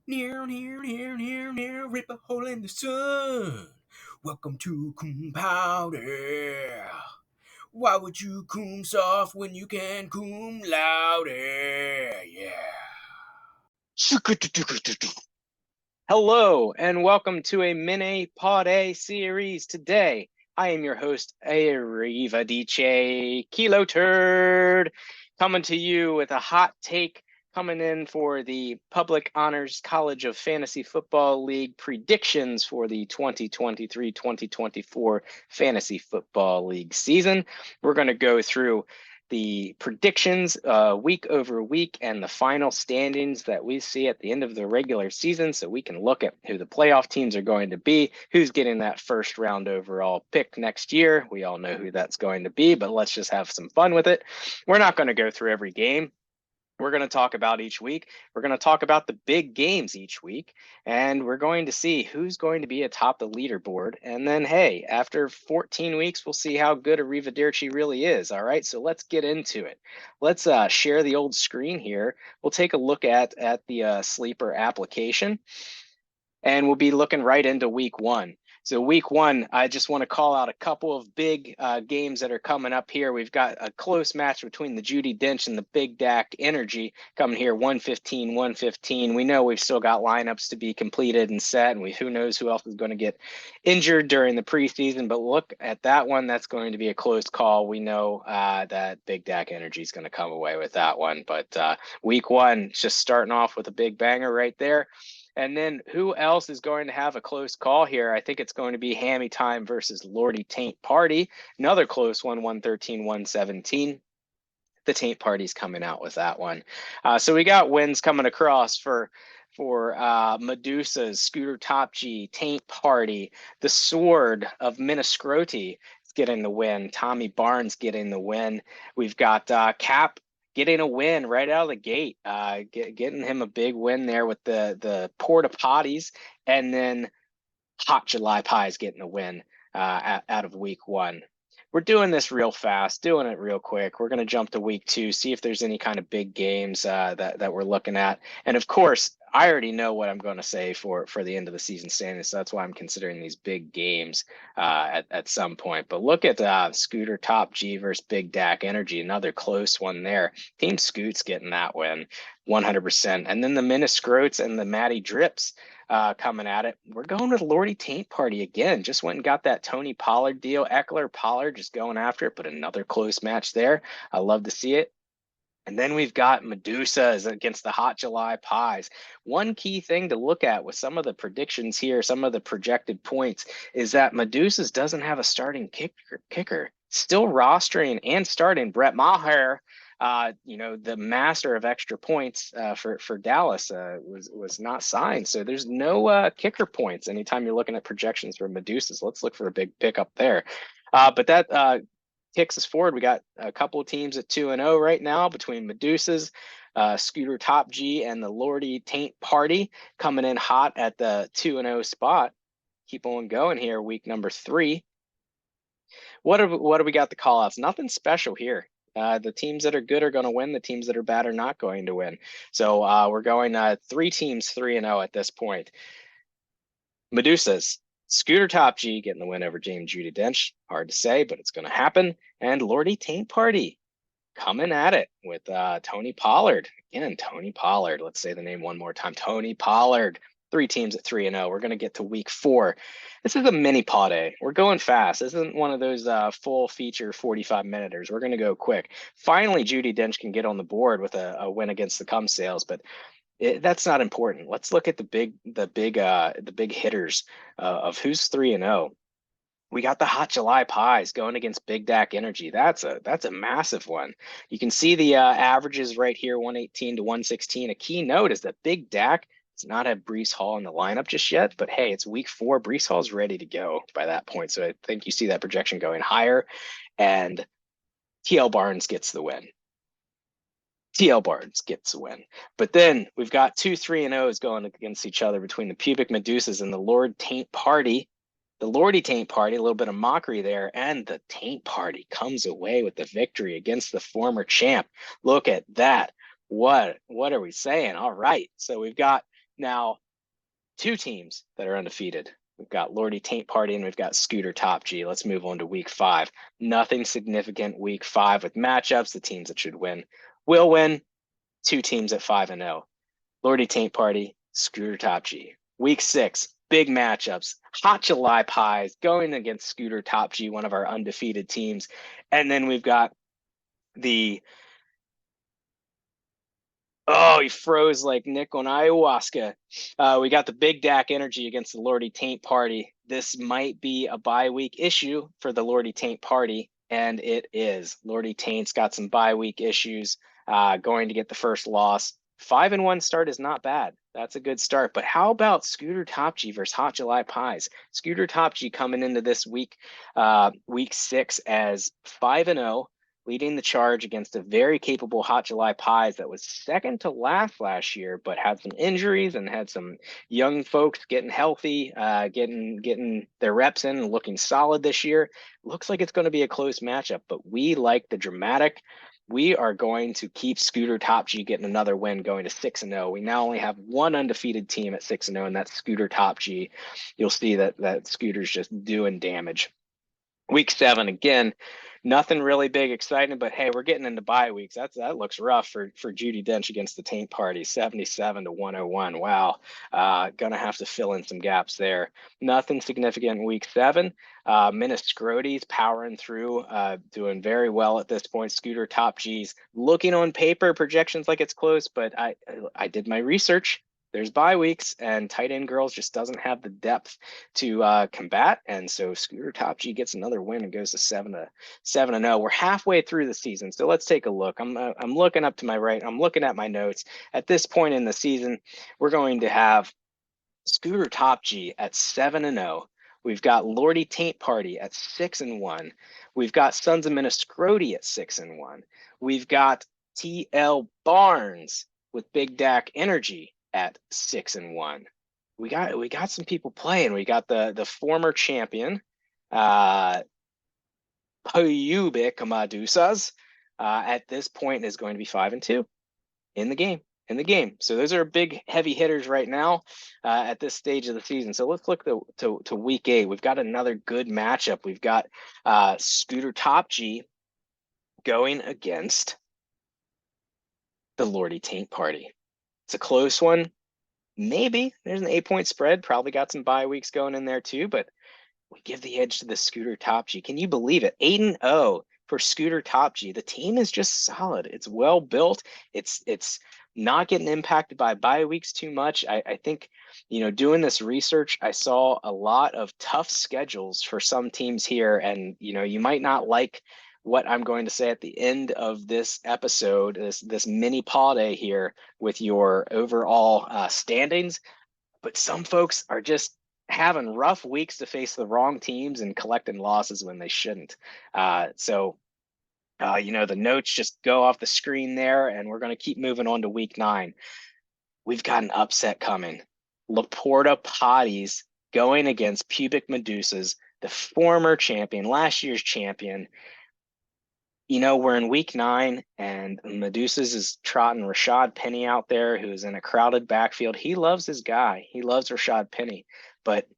Near, rip a hole in the sun. Welcome to Coom Powder. Why would you coom soft when you can coom louder? Yeah. Hello and welcome to a mini Paude series. Today, I am your host, Arrivederci Kilo Turd, coming to you with a hot take coming in for the Public Honors College of Fantasy Football League predictions for the 2023-2024 Fantasy Football League season. We're going to go through the predictions week over week and the final standings that we see at the end of the regular season, so we can look at who the playoff teams are going to be, who's getting that first round overall pick next year. We all know who that's going to be, but let's just have some fun with it. We're not going to go through every game we're going to talk about each week. We're going to talk about the big games each week, and we're going to see who's going to be atop the leaderboard. And then, hey, after 14 weeks, we'll see how good Arrivederci really is. All right, so let's get into it. Let's share the old screen here. We'll take a look at the sleeper application, and we'll be looking right into week one. So week one, I just want to call out a couple of big games that are coming up here. We've got a close match between the Judi Dench and the Big Dak Energy coming here, 115, 115. We know we've still got lineups to be completed and set, and who knows who else is going to get injured during the preseason. But look at that one. That's going to be a close call. We know that Big Dak Energy is going to come away with that one. But week one, just starting off with a big banger right there. And then who else is going to have a close call here? I think it's going to be Hammy Time versus Lordy Taint Party. Another close one, 113, 117. The Taint Party's coming out with that one. So we got wins coming across for Medusa's, Scooter Top G, Taint Party, the Sword of Miniscroti is getting the win. Tommy Barnes getting the win. We've got Cap getting a win right out of the gate, getting him a big win there with the porta potties, and then Hot July Pies getting a win out of week one. We're doing this real fast, doing it real quick. We're going to jump to week two, see if there's any kind of big games that we're looking at. And of course, I already know what I'm going to say for the end of the season standings, so that's why I'm considering these big games at some point. But look at Scooter Top G versus Big Dak Energy, another close one there. Team Scoot's getting that win, 100%. And then the Miniscrotes and the Matty Drips coming at it. We're going with Lordy Taint Party again. Just went and got that Tony Pollard deal. Eckler, Pollard just going after it, but another close match there. I love to see it. And then we've got Medusa's against the Hot July Pies. One key thing to look at with some of the predictions here, some of the projected points, is that Medusa's doesn't have a starting kicker. Still rostering and starting Brett Maher, the master of extra points for Dallas was not signed. So there's no kicker points anytime you're looking at projections for Medusa's. Let's look for a big pickup there. But that kicks us forward. We got a couple of teams at 2-0 right now between Medusa's, Scooter Top G, and the Lordy Taint Party coming in hot at the 2-0 spot. Keep on going here, week number 3. What do we got the call outs? Nothing special here. The teams that are good are going to win. The teams that are bad are not going to win. So we're going 3 teams 3-0 at this point. Medusa's, Scooter Top G getting the win over James Judi Dench. Hard to say, but it's going to happen. And Lordy Taint Party coming at it with Tony Pollard. Again, Tony Pollard. Let's say the name one more time. Tony Pollard. 3 teams at 3-0. We're going to get to week 4. This is a mini pod A. We're going fast. This isn't one of those full feature 45-minuters. We're going to go quick. Finally, Judi Dench can get on the board with a win against the Cum Sales, but that's not important. Let's look at the big hitters of who's 3-0. We got the Hot July Pies going against Big Dak Energy. That's a massive one. You can see the averages right here, 118 to 116. A key note is that Big Dak does not have Breece Hall in the lineup just yet, but hey, it's week 4. Breece Hall's ready to go by that point. So I think you see that projection going higher, and TL Barnes gets the win. TL Barnes gets a win. But then we've got 2 3-0s going against each other between the Pubic Medusas and the Lord Taint Party. The Lordy Taint Party, a little bit of mockery there, and the Taint Party comes away with the victory against the former champ. Look at that. What are we saying? All right. So we've got Now, two teams that are undefeated. We've got Lordy Taint Party and we've got Scooter Top G. Let's move on to week 5. Nothing significant week 5 with matchups. The teams that should win will win. Two teams at 5-0. Lordy Taint Party, Scooter Top G. Week 6, big matchups. Hot July Pies going against Scooter Top G, one of our undefeated teams. And then we've got the Oh, he froze like Nick on ayahuasca. We got the Big Dak Energy against the Lordy Taint Party. This might be a bye week issue for the Lordy Taint Party, and it is. Lordy Taint's got some bye week issues, going to get the first loss. 5-1 start is not bad. That's a good start. But how about Scooter Top G versus Hot July Pies? Scooter Top G coming into this week, week 6 as 5-0, leading the charge against a very capable Hot July Pies that was second to last year, but had some injuries and had some young folks getting healthy, getting their reps in and looking solid this year. Looks like it's going to be a close matchup, but we like the dramatic. We are going to keep Scooter Top G getting another win, going to 6-0. We now only have one undefeated team at 6-0, and that's Scooter Top G. You'll see that Scooter's just doing damage. Week 7, again, nothing really big exciting, but hey, we're getting into bye weeks. That looks rough for Judy Dench against the Taint Party, 77-101. Wow, gonna have to fill in some gaps there. Nothing significant in week 7. Minnescroti's powering through, doing very well at this point. Scooter Top G's looking on paper projections like it's close, but I did my research. There's bye weeks, and tight end girls just doesn't have the depth to combat, and so Scooter Top G gets another win and goes to 7-0. We're halfway through the season, so let's take a look. I'm looking up to my right. I'm looking at my notes. At this point in the season, we're going to have Scooter Top G at 7-0. We've got Lordy Taint Party at 6-1. We've got Sons of Minnescroti at 6-1. We've got TL Barnes with Big Dak Energy at 6-1. We got some people playing. We got the former champion, Pubic Madusas, at this point is going to be 5-2 in the game. So those are big heavy hitters right now, at this stage of the season. So let's look to week 8. We've got another good matchup. We've got Scooter Top G going against the Lordy Taint Party. It's a close one. Maybe there's an 8-point spread. Probably got some bye weeks going in there too, but we give the edge to the Scooter Top G. Can you believe it? 8-0 for Scooter Top G. The team is just solid. It's well built. It's not getting impacted by bye weeks too much. I think, doing this research, I saw a lot of tough schedules for some teams here, and you might not like what I'm going to say at the end of this episode, this mini Paude here with your overall standings, but some folks are just having rough weeks to face the wrong teams and collecting losses when they shouldn't. The notes just go off the screen there, and we're going to keep moving on to week 9. We've got an upset coming. Laporta Potties going against Pubic Medusas, the former champion, last year's champion. We're in week 9, and Medusas is trotting Rashad Penny out there, who is in a crowded backfield. He loves his guy. He loves Rashad Penny, but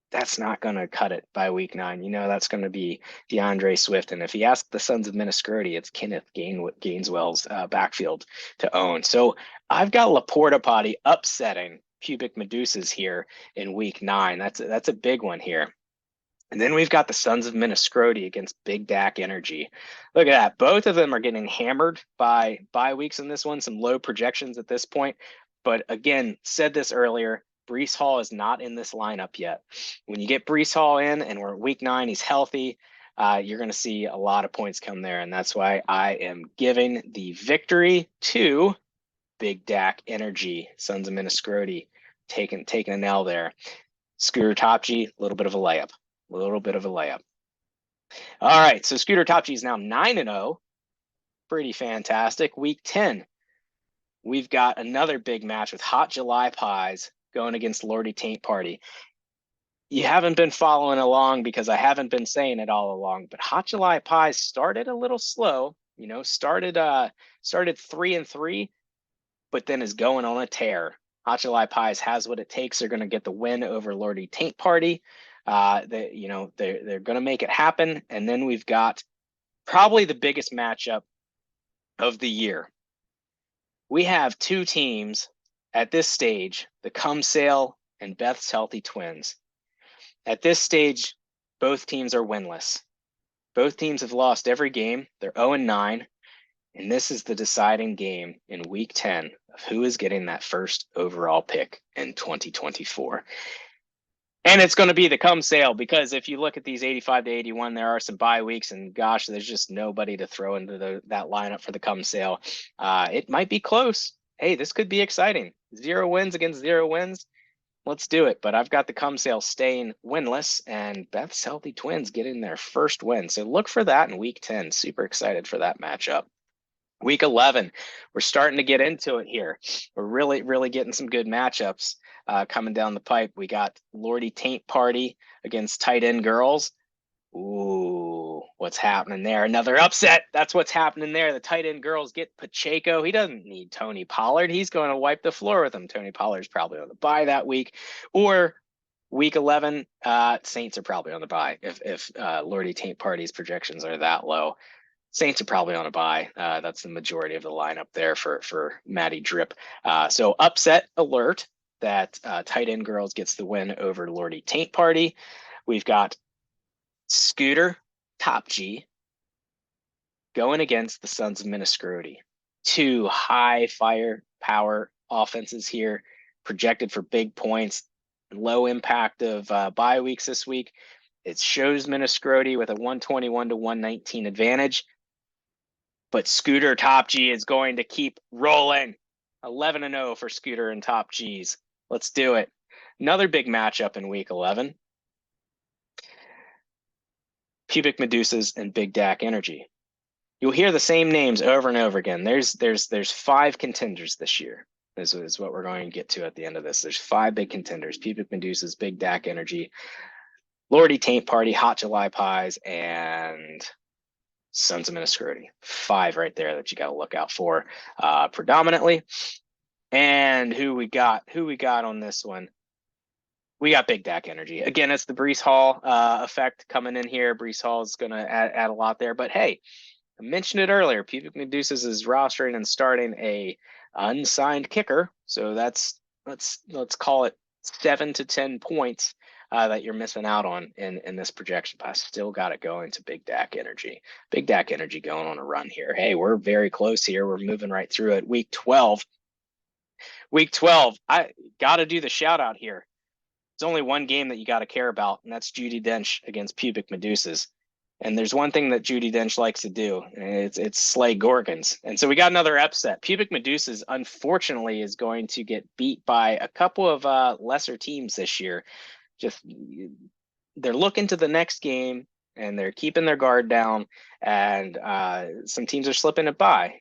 that's not going to cut it by week 9. That's going to be DeAndre Swift. And if you ask the Sons of Minnescroti, it's Kenneth Gaineswell's backfield to own. So I've got Laporta Potty upsetting Pubic Medusas here in week 9. That's a big one here. And then we've got the Sons of Minnescroti against Big Dak Energy. Look at that. Both of them are getting hammered by bye weeks in this one, some low projections at this point. But again, said this earlier, Breece Hall is not in this lineup yet. When you get Breece Hall in and we're at week 9, he's healthy, you're going to see a lot of points come there. And that's why I am giving the victory to Big Dak Energy, Sons of Minnescroti, taking an L there. Scooter Top G, a little bit of a layup. All right, so Scooter Top G is now 9-0. Pretty fantastic. Week 10, we've got another big match with Hot July Pies going against Lordy Taint Party. You haven't been following along because I haven't been saying it all along, but Hot July Pies started a little slow, started 3-3, but then is going on a tear. Hot July Pies has what it takes. They're going to get the win over Lordy Taint Party. They're going to make it happen. And then we've got probably the biggest matchup of the year. We have two teams at this stage, the Come Sail and Beth's Healthy Twins. At this stage, both teams are winless. Both teams have lost every game. They're 0-9. And this is the deciding game in week 10 of who is getting that first overall pick in 2024. And it's going to be the Come Sail, because if you look at these 85 to 81, there are some bye weeks, and gosh, there's just nobody to throw into that lineup for the Come Sail. It might be close. Hey, this could be exciting. 0 wins against 0 wins. Let's do it. But I've got the Come Sail staying winless, and Beth's Healthy Twins getting their first win. So look for that in week 10. Super excited for that matchup. Week 11, we're starting to get into it here. We're really, really getting some good matchups coming down the pipe. We got Lordy Taint Party against Tight End Girls. Ooh, what's happening there? Another upset. That's what's happening there. The Tight End Girls get Pacheco. He doesn't need Tony Pollard. He's going to wipe the floor with him. Tony Pollard's probably on the bye that week. Or week 11, Saints are probably on the bye if Lordy Taint Party's projections are that low. Saints are probably on a bye. That's the majority of the lineup there for Maddie Drip. So upset alert that Tight End Girls gets the win over Lordy Taint Party. We've got Scooter Top G going against the Sons of Minnesota. Two high firepower offenses here, projected for big points. Low impact of bye weeks this week. It shows Minnesota with a 121 to 119 advantage. But Scooter Top G is going to keep rolling. 11-0 for Scooter and Top G's. Let's do it. Another big matchup in week 11. Pubic Medusas and Big Dak Energy. You'll hear the same names over and over again. There's 5 contenders this year. This is what we're going to get to at the end of this. There's 5 big contenders: Pubic Medusas, Big Dak Energy, Lordy Taint Party, Hot July Pies, and Sons of Minnesota. 5 right there that you got to look out for predominantly. And who we got on this one? We got Big Dak Energy. Again, it's the Breece Hall effect coming in here. Breece Hall is going to add a lot there. But hey, I mentioned it earlier. Pubic Medusas is rostering and starting a unsigned kicker. So that's let's call it 7 to 10 points that you're missing out on in this projection. But I still got it going to Big Dak Energy. Big Dak Energy going on a run here. Hey, we're very close here. We're moving right through it. Week 12. I got to do the shout out here. There's only one game that you got to care about, and that's Judi Dench against Pubic Medusas. And there's one thing that Judi Dench likes to do, and it's slay Gorgons. And so we got another upset. Pubic Medusas, unfortunately, is going to get beat by a couple of lesser teams this year. Just they're looking to the next game, and they're keeping their guard down, and some teams are slipping it by,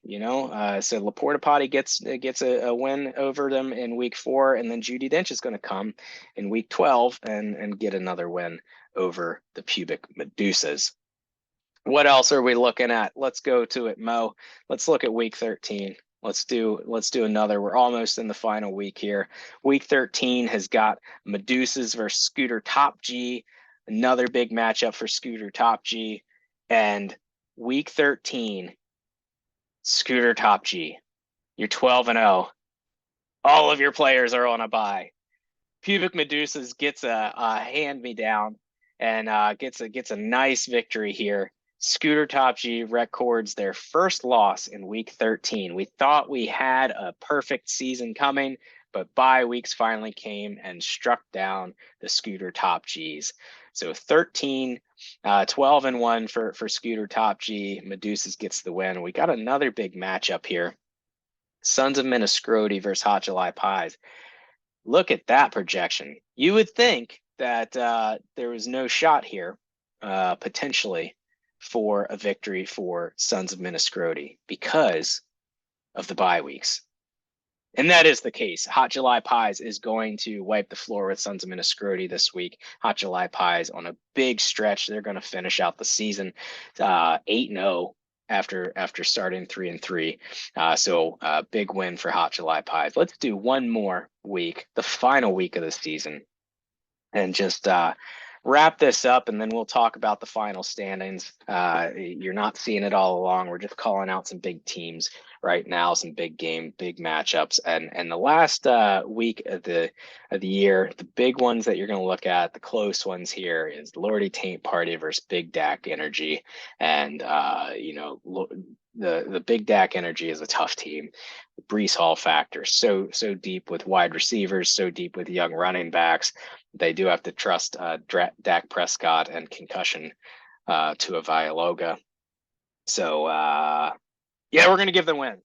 so La Porta Potty gets a win over them in week 4, and then Judi Dench is going to come in week 12 and get another win over the Pubic Medusas. What else are we looking at? Let's go to it, Mo. Let's look at week 13. Let's do another. We're almost in the final week here. Week 13 has got Medusas versus Scooter Top G. Another big matchup for Scooter Top G. And week 13, Scooter Top G. You're 12-0. All of your players are on a bye. Pubic Medusas gets a hand-me-down and gets a nice victory here. Scooter Top G records their first loss in week 13. We thought we had a perfect season coming, but bye weeks finally came and struck down the Scooter Top Gs. So 13, 12-1 for Scooter Top G. Medusas gets the win. We got another big matchup here. Sons of Minnesota versus Hot July Pies. Look at that projection. You would think that there was no shot here, potentially, for a victory for Sons of Minnesota because of the bye weeks. And that is the case. Hot July Pies is going to wipe the floor with Sons of Minnesota this week. Hot July Pies on a big stretch. They're going to finish out the season 8-0. after starting 3-3. So big win for Hot July Pies. Let's do one more week, the final week of the season, and just wrap this up, and then we'll talk about the final standings. You're not seeing it all along. We're just calling out some big teams right now, some big matchups, and the last week of the year, the big ones that you're going to look at, the close ones here, is Lordy Taint Party versus Big Dak Energy, and the Big Dak Energy is a tough team. The Brees Hall factor, so deep with wide receivers, so deep with young running backs. They do have to trust Dak Prescott and concussion to a Vialoga. So, yeah, we're going to give the win.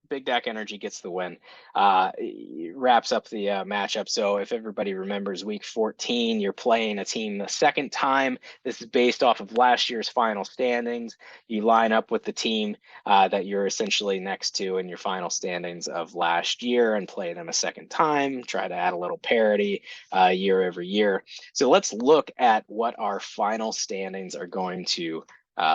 Big Dak Energy gets the win. Wraps up the matchup. So if everybody remembers week 14, you're playing a team the second time. This is based off of last year's final standings. You line up with the team that you're essentially next to in your final standings of last year and play them a second time. Try to add a little parity year over year. So let's look at what our final standings are going to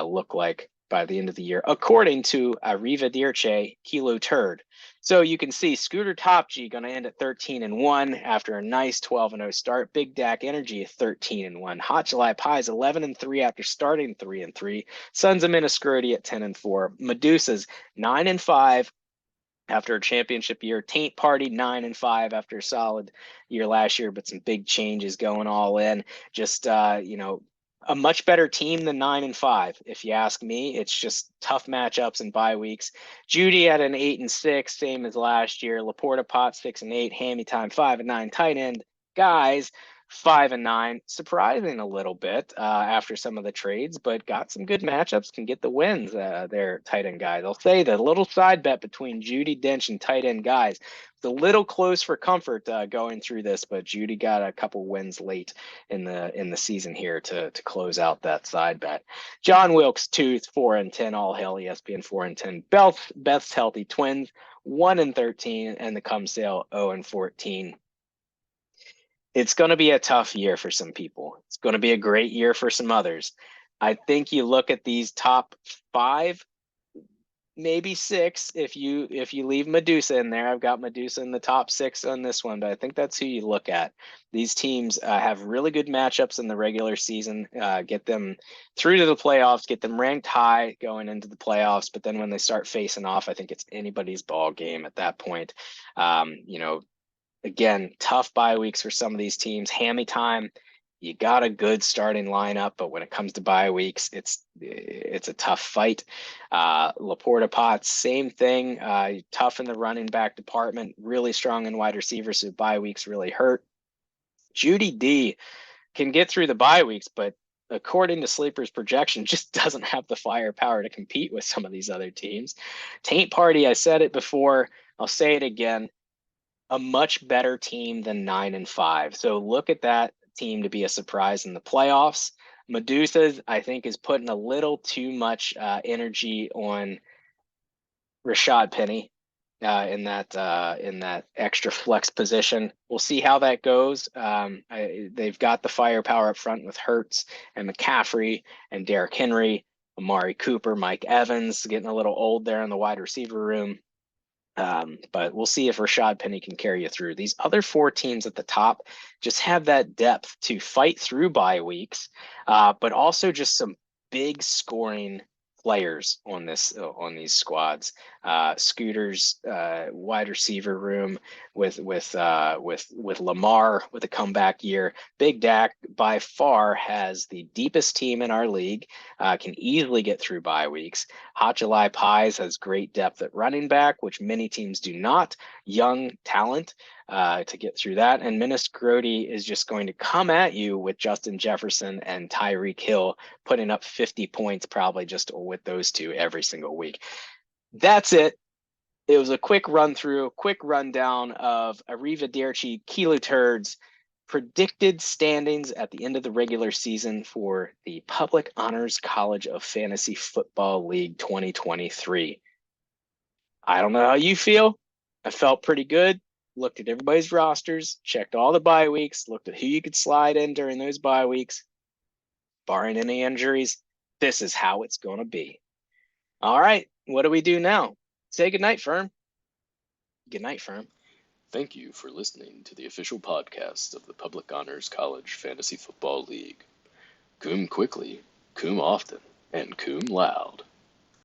look like by the end of the year, according to Arrivederci Kilo Turd. So you can see Scooter Top G going to end at 13-1 after a nice 12-0 start. Big Dak Energy 13-1. Hot July Pies 11-3 after starting 3-3. Sons of Minnesota at 10-4. Medusa's 9-5 after a championship year. Taint Party 9-5 after a solid year last year, but some big changes going all in. Just a much better team than 9-5. If you ask me, it's just tough matchups and bye weeks. Judy at an 8-6, same as last year. Laporta Pot 6-8. Hammy Time 5-9. Tight end guys 5-9. Surprising a little bit after some of the trades, but got some good matchups. Can get the wins. Their tight end guys. I'll say the little side bet between Judy Dench and tight end guys. It's a little close for comfort going through this, but Judy got a couple wins late in the season here to close out that side bet. John Wilkes Tooth 4-10. All hail ESPN 4-10. Beth's Healthy Twins 1-13, and the Cum Sale 0-14. It's going to be a tough year for some people. It's going to be a great year for some others. I think you look at these top 5, maybe 6 if you leave Medusa in there. I've got Medusa in the top 6 on this one, but I think that's who you look at. These teams have really good matchups in the regular season, get them through to the playoffs, get them ranked high going into the playoffs, but then when they start facing off, I think it's anybody's ball game at that point. Again, tough bye weeks for some of these teams. Hammy Time, you got a good starting lineup, but when it comes to bye weeks, it's a tough fight. Laporta Potts, same thing. Tough in the running back department, really strong in wide receivers, so bye weeks really hurt. Judy D can get through the bye weeks, but according to Sleeper's projection, just doesn't have the firepower to compete with some of these other teams. Taint Party, I said it before, I'll say it again. A much better team than 9-5. So look at that team to be a surprise in the playoffs. Medusa's, I think, is putting a little too much energy on Rashad Penny in that extra flex position. We'll see how that goes. They've got the firepower up front with Hurts and McCaffrey and Derrick Henry, Amari Cooper, Mike Evans, getting a little old there in the wide receiver room. But we'll see if Rashad Penny can carry you through. These other 4 teams at the top just have that depth to fight through bye weeks, but also just some big scoring players on these squads. Scooter's wide receiver room with Lamar with a comeback year. Big Dak by far has the deepest team in our league. Can easily get through bye weeks. Hot July Pies has great depth at running back, which many teams do not. Young talent to get through that. And Minnesota is just going to come at you with Justin Jefferson and Tyreek Hill putting up 50 points probably just with those two every single week. That's it. It was a quick run through, quick rundown of Arrivederci Kilo Turds predicted standings at the end of the regular season for the Public Honors College of Fantasy Football League 2023. I don't know how you feel. I felt pretty good. Looked at everybody's rosters, checked all the bye weeks, looked at who you could slide in during those bye weeks. Barring any injuries, this is how it's going to be. All right, what do we do now? Say goodnight, Firm. Good night, Firm. Thank you for listening to the official podcast of the Public Honors College Fantasy Football League. Coom quickly, coom often, and coom loud.